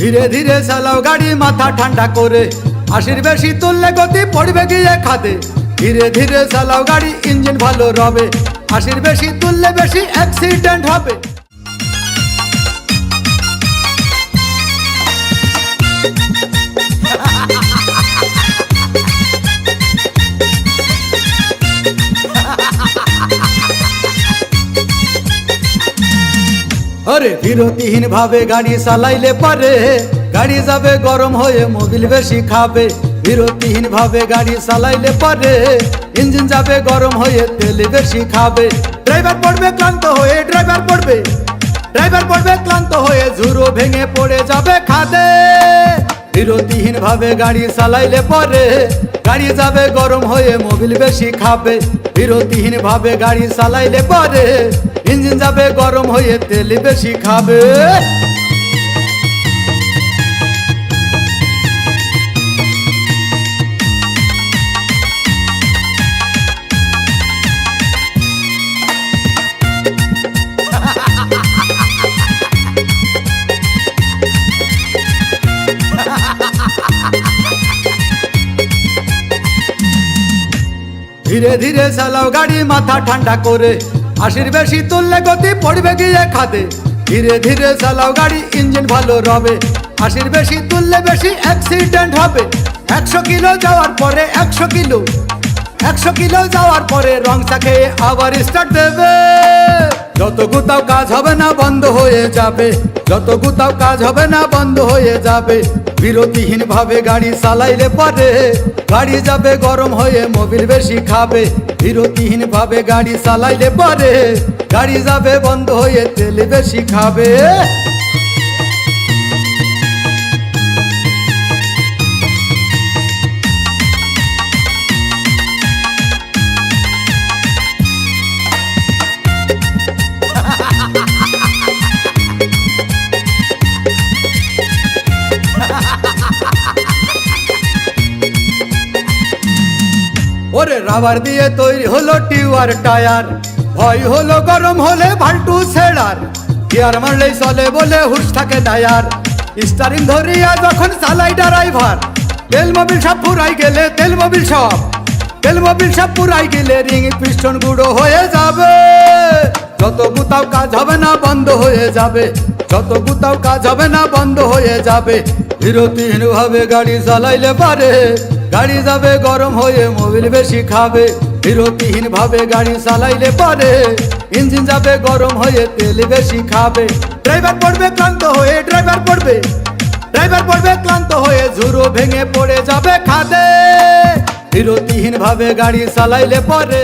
ধীরে ধীরে চালাও গাড়ি মাথা ঠান্ডা করে, 80 বেশি তুললে গতি পড়বে গিয়ে খাদে। ধীরে ধীরে চালাও গাড়ি ইঞ্জিন ভালো রবে, 80 বেশি তুললে বেশি অ্যাক্সিডেন্ট হবে। আরে বিরতিহীন ভাবে গাড়ি চালাইলে পারে, গাড়ি যাবে গরম হয়ে মোবিল বেশি খাবে। বিরতিহীন ভাবে গাড়ি চালাইলে পারে, ইঞ্জিন যাবে গরম হয়ে তেল বেশি খাবে। ড্রাইভার পড়বে ক্লান্ত হয়ে, ড্রাইভার পড়বে ক্লান্ত হয়ে ঝুরো ভেঙে পড়ে যাবে খাদে। বিরতিহীন ভাবে গাড়ি চালাইলে পারে, গাড়ি যাবে গরম হয়ে মোবিল বেশি খাবে। বিরতিহীন ভাবে গাড়ি চালাইলে পারে, ইঞ্জিন যাবে গরম হয়ে তেল বেশি খাবে। ধীরে ধীরে চালাও গাড়ি মাথা ঠান্ডা করে, 80 বেশি তুললে গতি পড়বে গিয়ে খাদে। ধীরে ধীরে চালাও গাড়ি ইঞ্জিন ভালো রবে, 80 বেশি তুললে বেশি অ্যাক্সিডেন্ট হবে। 100 কিলো যাওয়ার পরে 100 কিলো যাওয়ার পরে রং চাকে আবার স্টার্ট দেবে। যত গুতাও কাজ হবে না বন্ধ হয়ে যাবে, যত গুতাও কাজ হবে না বন্ধ হয়ে যাবে। বিরতিহীন ভাবে গাড়ি চালাইলে পারে, গাড়ি যাবে গরম হয়ে মোবিল বেশি খাবে। বিরতিহীন ভাবে গাড়ি চালাইলে পারে, গাড়ি যাবে বন্ধ হয়ে তেল বেশি খাবে। ওরে রাবার দিয়ে তৈরি হলো টিউয়ার টায়ার, ভয় হলো গরম হলে ভাল্টু ছেড়ার। গিয়ার মারলেই চলে বলে হুশ থাকে টায়ার, স্টারিং ধরিয়া যখন চালাই ড্রাইভার। তেল মোবিল সব পুরাই গেলে, তেল মোবিল সব পুরাই গেলে রিং পিস্টন গুঁড়ো হয়ে যাবে। যত গুতাও কাজ হবে না বন্ধ হয়ে যাবে, যত গুতাও কাজ হবে না বন্ধ হয়ে যাবে। বিরতিহীন ভাবে গাড়ি চালাইলে পারে, গাড়ি যাবে গরম হয়ে মোবিল বেশি খাবে। বিরতিহীন ভাবে গাড়ি চালাইলে পারে, ইঞ্জিন যাবে গরম হয়ে তেল বেশি খাবে। ড্রাইভার পড়বে ক্লান্ত হয়ে, ড্রাইভার পড়বে ক্লান্ত হয়ে ঝুরো ভেঙে পড়ে যাবে খাদে। বিরতিহীন ভাবে গাড়ি চালাইলে পারে।